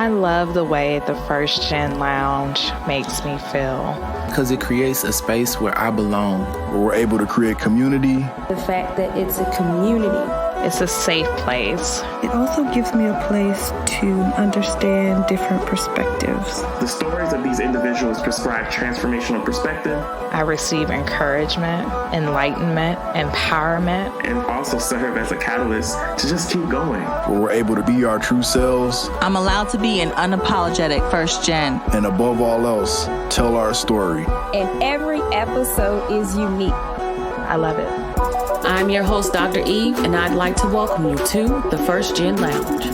I love the way the First Gen Lounge makes me feel. Because it creates a space where I belong. Where we're able to create community. The fact that it's a community. It's a safe place. It also gives me a place to understand different perspectives. The stories of these individuals prescribe transformational perspective. I receive encouragement, enlightenment, empowerment. And also serve as a catalyst to just keep going. Where we're able to be our true selves. I'm allowed to be an unapologetic first gen. And above all else, tell our story. And every episode is unique. I love it. I'm your host, Dr. Eve, and I'd like to welcome you to the First Gen Lounge.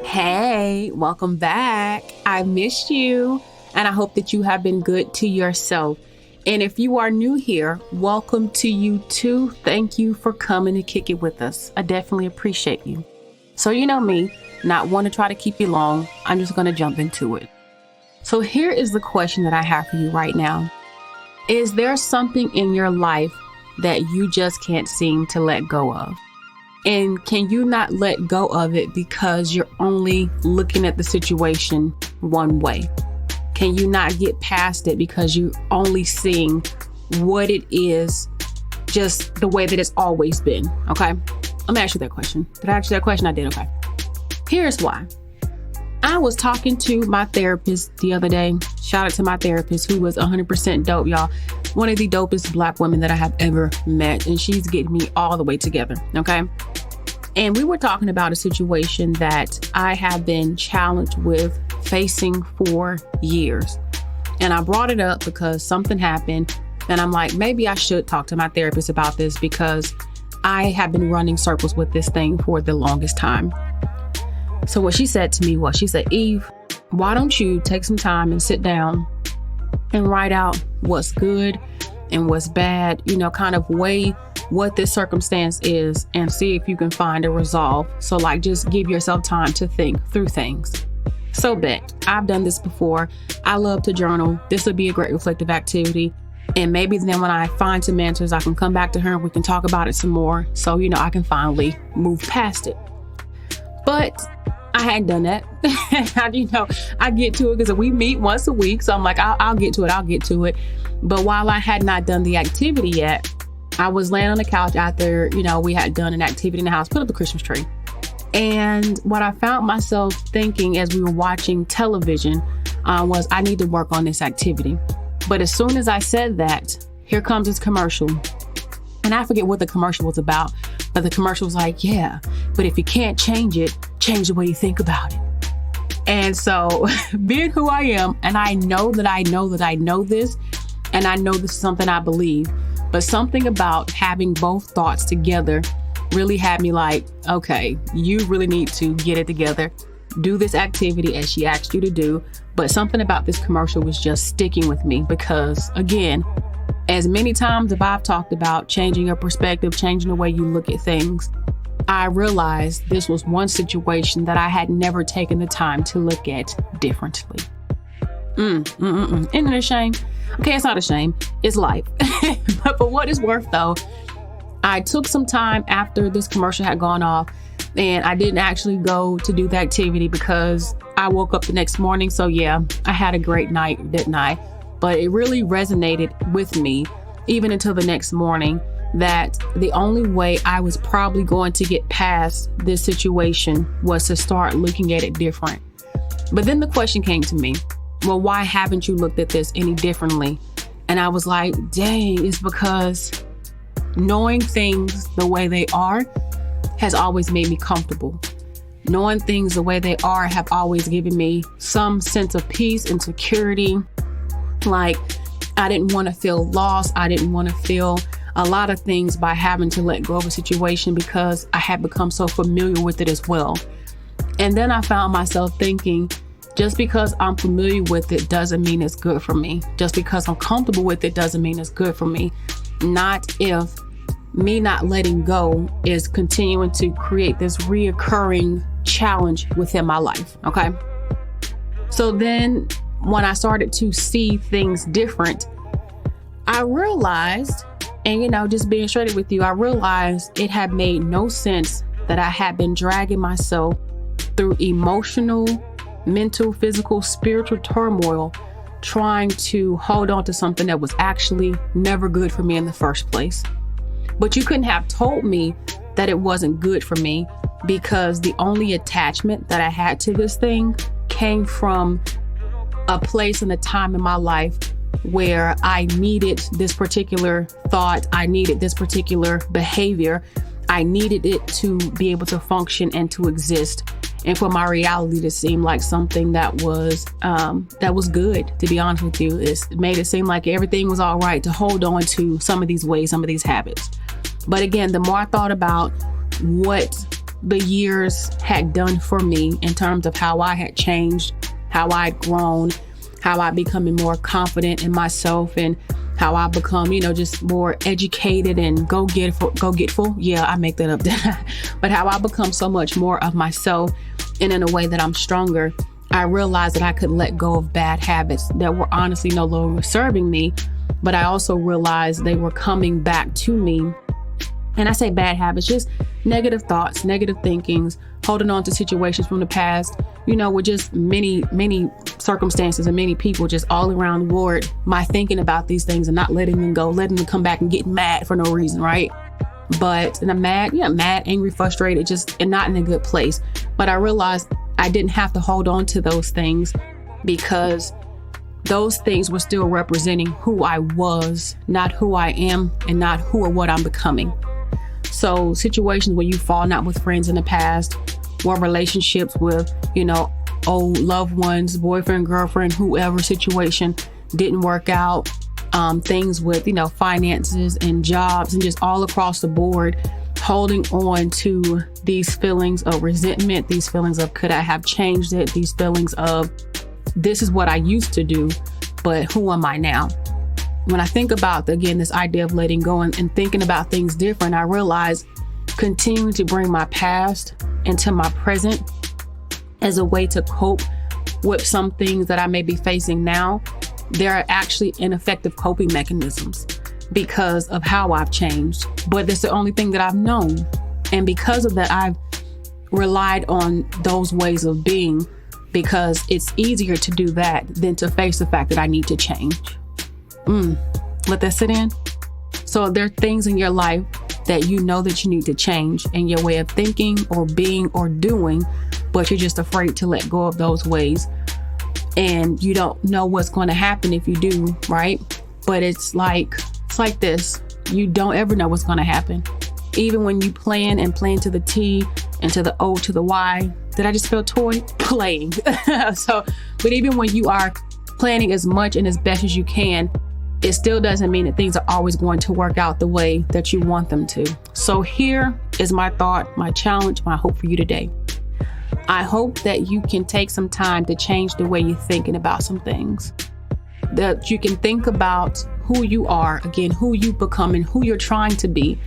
Hey, welcome back. I missed you, and I hope that you have been good to yourself. And if you are new here, welcome to you too. Thank you for coming to kick it with us. I definitely appreciate you. So you know me, not want to try to keep you long. I'm just going to jump into it. So here is the question that I have for you right now. Is there something in your life that you just can't seem to let go of? And can you not let go of it because you're only looking at the situation one way? Can you not get past it because you're only seeing what it is just the way that it's always been? Okay, let me ask you that question. Did I ask you that question? I did. Okay. Here's why. I was talking to my therapist the other day. Shout out to my therapist, who was 100% dope, y'all. One of the dopest Black women that I have ever met. And she's getting me all the way together. Okay. And we were talking about a situation that I have been challenged with facing for years. And I brought it up because something happened. And I'm like, maybe I should talk to my therapist about this because I have been running circles with this thing for the longest time. So what she said to me was, she said, Eve, why don't you take some time and sit down and write out what's good and what's bad, kind of weigh what this circumstance is and see if you can find a resolve. So like, just give yourself time to think through things. So bet, I've done this before. I love to journal. This would be a great reflective activity. And maybe then when I find some answers, I can come back to her and we can talk about it some more. So, I can finally move past it. But I hadn't done that. I get to it because we meet once a week. So I'm like, I'll get to it. But while I had not done the activity yet, I was laying on the couch after, we had done an activity in the house, put up the Christmas tree. And what I found myself thinking as we were watching television was I need to work on this activity. But as soon as I said that, here comes this commercial. And I forget what the commercial was about, but the commercial was like, yeah, but if you can't change it, change the way you think about it. And so being who I am, and I know that I know this, and I know this is something I believe, but something about having both thoughts together really had me like, okay, you really need to get it together, do this activity as she asked you to do. But something about this commercial was just sticking with me because, again, as many times as I've talked about changing your perspective, changing the way you look at things, I realized this was one situation that I had never taken the time to look at differently. Isn't it a shame? Okay, it's not a shame. It's life. But for what it's worth, though, I took some time after this commercial had gone off, and I didn't actually go to do the activity because I woke up the next morning. So yeah, I had a great night, didn't I? But it really resonated with me, even until the next morning, that the only way I was probably going to get past this situation was to start looking at it different. But then the question came to me, well, why haven't you looked at this any differently? And I was like, dang, it's because knowing things the way they are has always made me comfortable. Knowing things the way they are have always given me some sense of peace and security. Like, I didn't want to feel lost. I didn't want to feel a lot of things by having to let go of a situation because I had become so familiar with it as well. And then I found myself thinking, just because I'm familiar with it doesn't mean it's good for me. Just because I'm comfortable with it doesn't mean it's good for me. Not if me not letting go is continuing to create this reoccurring challenge within my life. Okay. So then when I started to see things different, I realized, and just being straight with you, I realized it had made no sense that I had been dragging myself through emotional, mental, physical, spiritual turmoil, trying to hold on to something that was actually never good for me in the first place. But you couldn't have told me that it wasn't good for me, because the only attachment that I had to this thing came from a place and a time in my life where I needed this particular thought, I needed this particular behavior, I needed it to be able to function and to exist, and for my reality to seem like something that was good. To be honest with you, it made it seem like everything was all right to hold on to some of these ways, some of these habits. But again, the more I thought about what the years had done for me in terms of how I had changed, how I'd grown, how I becoming more confident in myself, and how I become, just more educated and go getful. Yeah, I make that up. But how I become so much more of myself, and in a way that I'm stronger, I realized that I could let go of bad habits that were honestly no longer serving me. But I also realized they were coming back to me. And I say bad habits, just negative thoughts, negative thinkings, holding on to situations from the past, with just many circumstances and many people just all around the world, my thinking about these things and not letting them go, letting them come back and get mad for no reason, right? And I'm mad, angry, frustrated, and not in a good place. But I realized I didn't have to hold on to those things, because those things were still representing who I was, not who I am, and not who or what I'm becoming. So situations where you fallen out with friends in the past, or relationships with, old loved ones, boyfriend, girlfriend, whoever situation didn't work out, things with, finances and jobs and just all across the board, holding on to these feelings of resentment, these feelings of could I have changed it, these feelings of this is what I used to do, but who am I now? When I think about, again, this idea of letting go and thinking about things different, I realize continuing to bring my past into my present as a way to cope with some things that I may be facing now, there are actually ineffective coping mechanisms because of how I've changed. But that's the only thing that I've known. And because of that, I've relied on those ways of being, because it's easier to do that than to face the fact that I need to change. Let that sit in. So there are things in your life that you know that you need to change in your way of thinking or being or doing, but you're just afraid to let go of those ways. And you don't know what's going to happen if you do, right? But it's like this. You don't ever know what's going to happen. Even when you plan to the T and to the O to the Y. Did I just spell toy? Playing. But even when you are planning as much and as best as you can, it still doesn't mean that things are always going to work out the way that you want them to. So here is my thought, my challenge, my hope for you today. I hope that you can take some time to change the way you're thinking about some things. That you can think about who you are, again, who you become and who you're trying to be.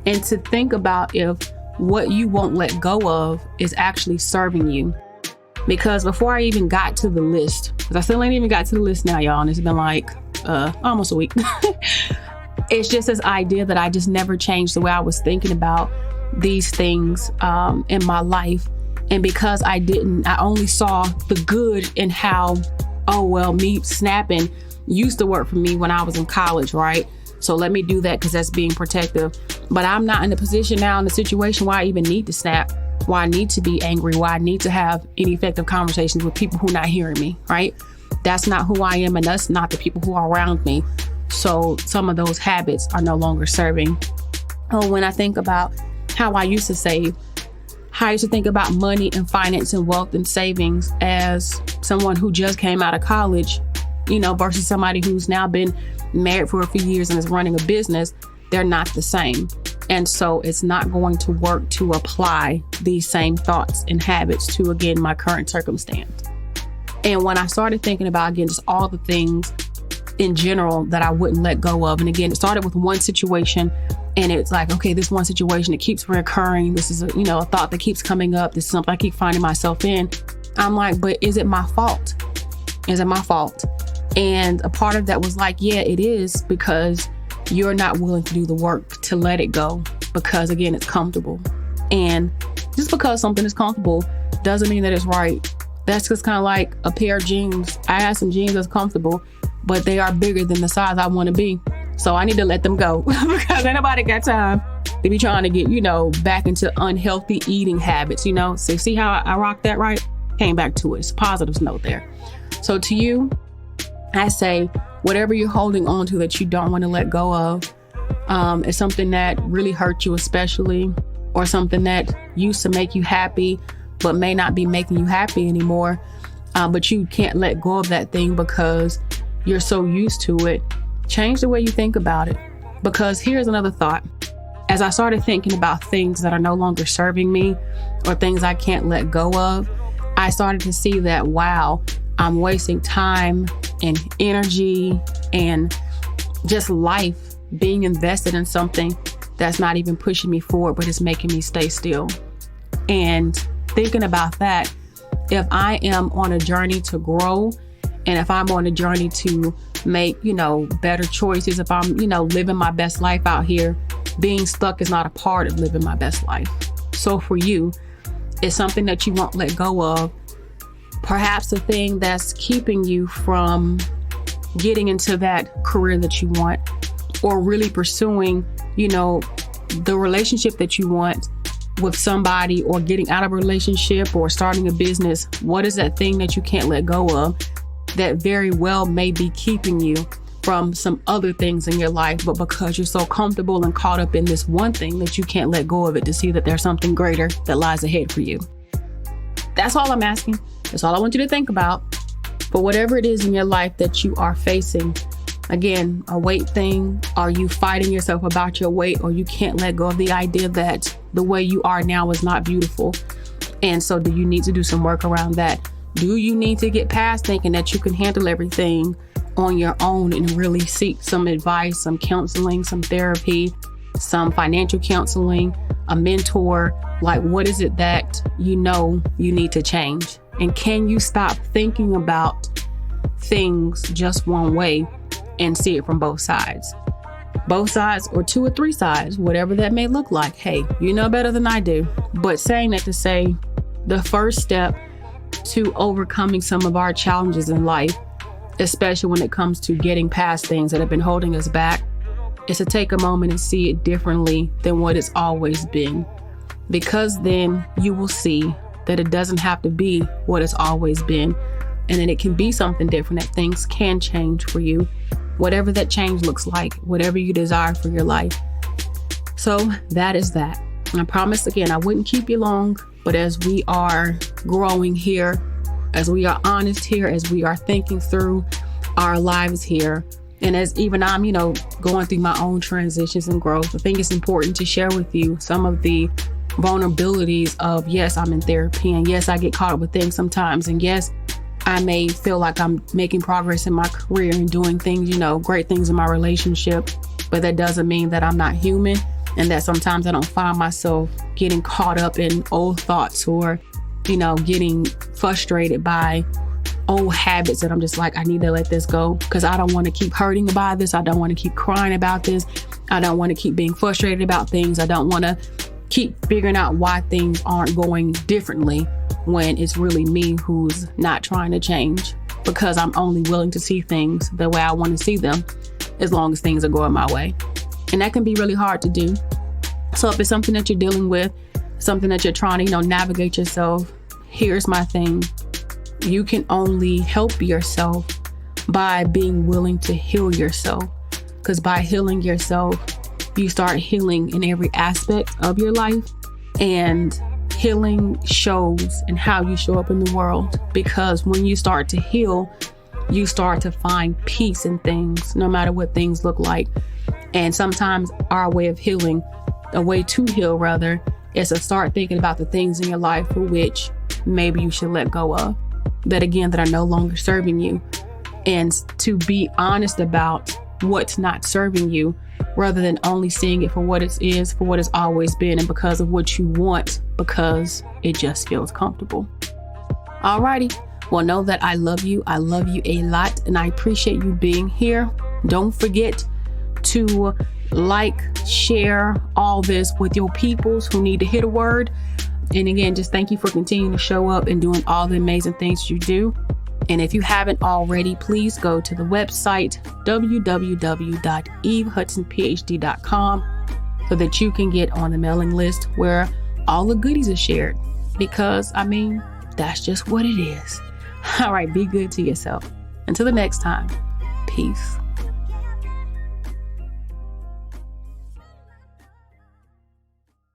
And to think about if what you won't let go of is actually serving you. Because before I even got to the list, because I still ain't even got to the list now, y'all, and it's been like almost a week. It's just this idea that I just never changed the way I was thinking about these things in my life. And because I only saw the good in how, me snapping used to work for me when I was in college, right? So let me do that because that's being protective. But I'm not in a position now in the situation where I even need to snap, where I need to be angry, where I need to have ineffective conversations with people who are not hearing me, right? That's not who I am, and that's not the people who are around me. So some of those habits are no longer serving. When I think about how I used to save, how I used to think about money and finance and wealth and savings as someone who just came out of college, versus somebody who's now been married for a few years and is running a business, they're not the same. And so it's not going to work to apply these same thoughts and habits to, again, my current circumstance. And when I started thinking about, again, just all the things in general that I wouldn't let go of. And again, it started with one situation, and it's like, okay, this one situation, it keeps recurring. This is a thought that keeps coming up. This is something I keep finding myself in. I'm like, but is it my fault? Is it my fault? And a part of that was like, yeah, it is, because you're not willing to do the work to let it go, because again, it's comfortable. And just because something is comfortable doesn't mean that it's right. That's just kind of like a pair of jeans. I have some jeans that's comfortable, but they are bigger than the size I want to be. So I need to let them go because ain't nobody got time to be trying to get, back into unhealthy eating habits, So see how I rocked that, right? Came back to it. It's a positive note there. So to you, I say, whatever you're holding on to that you don't want to let go of, is something that really hurt you especially, or something that used to make you happy, but may not be making you happy anymore. But you can't let go of that thing because you're so used to it. Change the way you think about it. Because here's another thought. As I started thinking about things that are no longer serving me or things I can't let go of, I started to see that, wow, I'm wasting time and energy and just life being invested in something that's not even pushing me forward, but it's making me stay still. And thinking about that, if I am on a journey to grow, and if I'm on a journey to make, better choices, if I'm, living my best life out here, being stuck is not a part of living my best life. So for you, it's something that you won't let go of. Perhaps the thing that's keeping you from getting into that career that you want, or really pursuing, the relationship that you want with somebody, or getting out of a relationship or starting a business. What is that thing that you can't let go of that very well may be keeping you from some other things in your life, but because you're so comfortable and caught up in this one thing that you can't let go of it to see that there's something greater that lies ahead for you. That's all I'm asking. That's all I want you to think about. But whatever it is in your life that you are facing, again, a weight thing, are you fighting yourself about your weight, or you can't let go of the idea that the way you are now is not beautiful? And so do you need to do some work around that? Do you need to get past thinking that you can handle everything on your own and really seek some advice, some counseling, some therapy, some financial counseling, a mentor? Like, what is it that you need to change? And can you stop thinking about things just one way and see it from both sides? Both sides, or two or three sides, whatever that may look like. Hey, you know better than I do. But saying that to say, the first step to overcoming some of our challenges in life, especially when it comes to getting past things that have been holding us back, is to take a moment and see it differently than what it's always been. Because then you will see that it doesn't have to be what it's always been, and then it can be something different, that things can change for you, whatever that change looks like, whatever you desire for your life. So that is that. I promise, again, I wouldn't keep you long, but as we are growing here, as we are honest here, as we are thinking through our lives here, and as even I'm, going through my own transitions and growth, I think it's important to share with you some of the vulnerabilities of, yes, I'm in therapy, and yes, I get caught up with things sometimes, and yes, I may feel like I'm making progress in my career and doing things, great things in my relationship, but that doesn't mean that I'm not human, and that sometimes I don't find myself getting caught up in old thoughts, or, getting frustrated by old habits that I'm just like, I need to let this go because I don't want to keep hurting about this. I don't want to keep crying about this. I don't want to keep being frustrated about things. I don't want to keep figuring out why things aren't going differently when it's really me who's not trying to change, because I'm only willing to see things the way I want to see them as long as things are going my way. And that can be really hard to do. So if it's something that you're dealing with, something that you're trying to, navigate yourself, here's my thing. You can only help yourself by being willing to heal yourself. Because by healing yourself, you start healing in every aspect of your life. And healing shows in how you show up in the world. Because when you start to heal, you start to find peace in things, no matter what things look like. And sometimes our way of healing, a way to heal rather, is to start thinking about the things in your life for which maybe you should let go of, that again, that are no longer serving you, and to be honest about what's not serving you, rather than only seeing it for what it is, for what it's always been, and because of what you want, because it just feels comfortable. Alrighty. Well, know that I love you. I love you a lot, and I appreciate you being here. Don't forget to like, share all this with your peoples who need to hear the word. And again, just thank you for continuing to show up and doing all the amazing things you do. And if you haven't already, please go to the website, www.evehudsonphd.com, so that you can get on the mailing list where all the goodies are shared. Because, that's just what it is. All right, be good to yourself. Until the next time, peace.